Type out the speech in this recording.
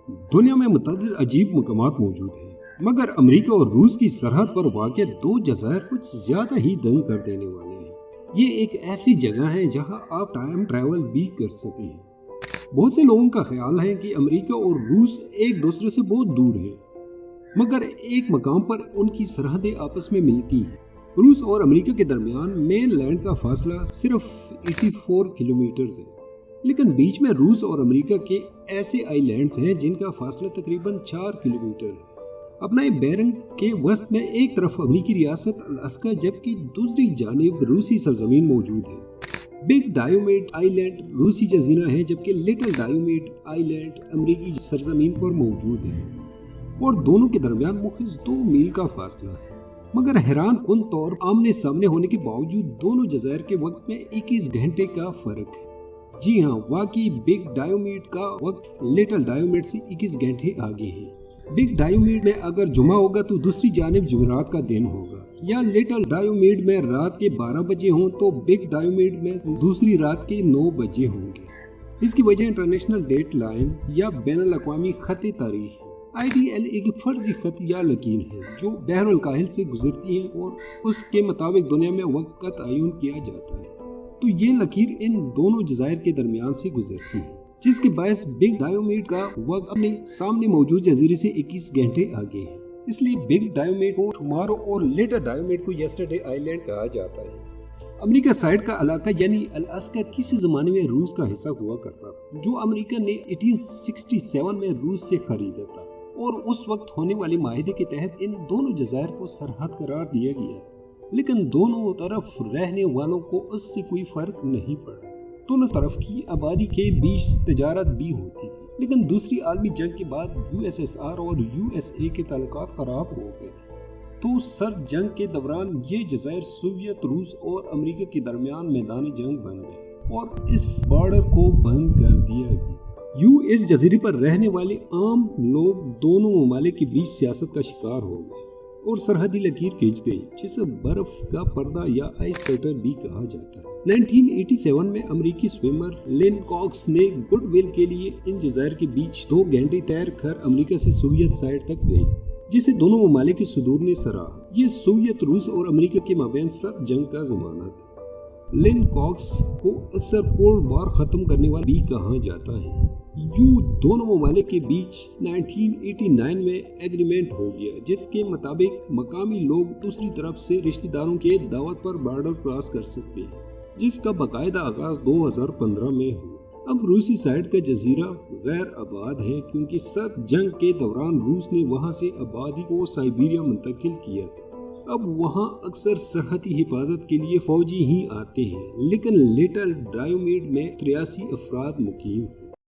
دنیا میں متعدد عجیب مقامات موجود ہیں، مگر امریکہ اور روس کی سرحد پر واقع دو جزائر کچھ زیادہ ہی دنگ کر دینے والے ہیں۔ یہ ایک ایسی جگہ ہے جہاں آپ ٹائم ٹریول بھی کر سکتے ہیں۔ بہت سے لوگوں کا خیال ہے کہ امریکہ اور روس ایک دوسرے سے بہت دور ہیں، مگر ایک مقام پر ان کی سرحدیں آپس میں ملتی ہیں۔ روس اور امریکہ کے درمیان مین لینڈ کا فاصلہ صرف 84 کلومیٹرز ہے، لیکن بیچ میں روس اور امریکہ کے ایسے آئی لینڈز ہیں جن کا فاصلہ تقریباً 4 کلومیٹر ہے۔ اپنے بیرنگ کے وسط میں ایک طرف امریکی ریاست الاسکا جبکہ دوسری جانب روسی سرزمین موجود ہے۔ بگ ڈایومیڈ آئی لینڈ روسی جزیرہ ہے جبکہ لٹل ڈایومیڈ آئی لینڈ امریکی سرزمین پر موجود ہے، اور دونوں کے درمیان محض 2 میل کا فاصلہ ہے۔ مگر حیران کن طور آمنے سامنے ہونے کے باوجود دونوں جزائر کے وقت میں 21 گھنٹے کا فرق ہے۔ جی ہاں، واقعی بگ ڈایومیڈ کا وقت لٹل ڈایومیڈ سے 21 گھنٹے آگے ہے۔ بگ ڈایومیڈ میں اگر جمعہ ہوگا تو دوسری جانب جمعرات کا دن ہوگا، یا لٹل ڈایومیڈ میں رات کے 12 بجے ہوں تو بگ ڈایومیڈ میں دوسری رات کے 9 بجے ہوں گے۔ اس کی وجہ انٹرنیشنل ڈیٹ لائن یا بین الاقوامی خط تاریخ ہے۔ IDL ایک فرضی خط یا لکیر ہے جو بحر الکاہل سے گزرتی ہے اور اس کے مطابق دنیا میں وقت کا تعین کیا جاتا ہے۔ تو یہ لکیر ان دونوں جزائر کے درمیان سے گزرتی ہے، جس کے باعث بگ ڈایومیڈ کا وقت اپنے سامنے موجود جزیرے سے 21 گھنٹے آگے ہے۔ اس لیے بگ ڈایومیڈ کو ٹمارو اور لٹل ڈایومیڈ کو یسٹرڈے آئی لینڈ کہا جاتا ہے۔ امریکہ سائڈ کا علاقہ یعنی الاسکا کسی زمانے میں روس کا حصہ ہوا کرتا تھا، جو امریکہ نے 1867 میں روس سے خریدا تھا، اور اس وقت ہونے والے معاہدے کے تحت ان دونوں جزائر کو سرحد قرار دیا گیا، لیکن دونوں طرف رہنے والوں کو اس سے کوئی فرق نہیں پڑا۔ دونوں طرف کی آبادی کے بیچ تجارت بھی ہوتی تھی، لیکن دوسری عالمی جنگ کے بعد USSR اور USA کے تعلقات خراب ہو گئے، تو سرد جنگ کے دوران یہ جزائر سوویت روس اور امریکہ کے درمیان میدان جنگ بن گئے اور اس بارڈر کو بند کر دیا گیا۔ اس جزیرے پر رہنے والے عام لوگ دونوں ممالک کے بیچ سیاست کا شکار ہو گئے اور سرحدی لکیر کھینچ گئی، جسے برف کا پردہ یا آئس کٹر بھی کہا جاتا ہے۔ 1987 میں امریکی سوئمر لن کاکس نے گڈ ول کے لیے ان جزائر کے بیچ 2 گھنٹے تیر کر امریکہ سے سوویت سائڈ تک گئی، جسے دونوں ممالک کے صدور نے سراہا۔ یہ سوویت روس اور امریکہ کے مابین سخت جنگ کا زمانہ تھا۔ لن کاکس کو اکثر کولڈ وار ختم کرنے والا بھی کہا جاتا ہے۔ دونوں ممالک کے بیچ 1989 میں ایگریمنٹ ہو گیا، جس کے مطابق مقامی لوگ دوسری طرف سے رشتہ داروں کے دعوت پر بارڈر کراس کر سکتے ہیں، جس کا باقاعدہ آغاز 2015 میں ہوا۔ اب روسی سائڈ کا جزیرہ غیر آباد ہے کیونکہ سرد جنگ کے دوران روس نے وہاں سے آبادی کو سائبیریا منتقل کیا تھا۔ اب وہاں اکثر سرحدی حفاظت کے لیے فوجی ہی آتے ہیں، لیکن لٹل ڈایومیڈ میں 83 افراد مقیم ہیں۔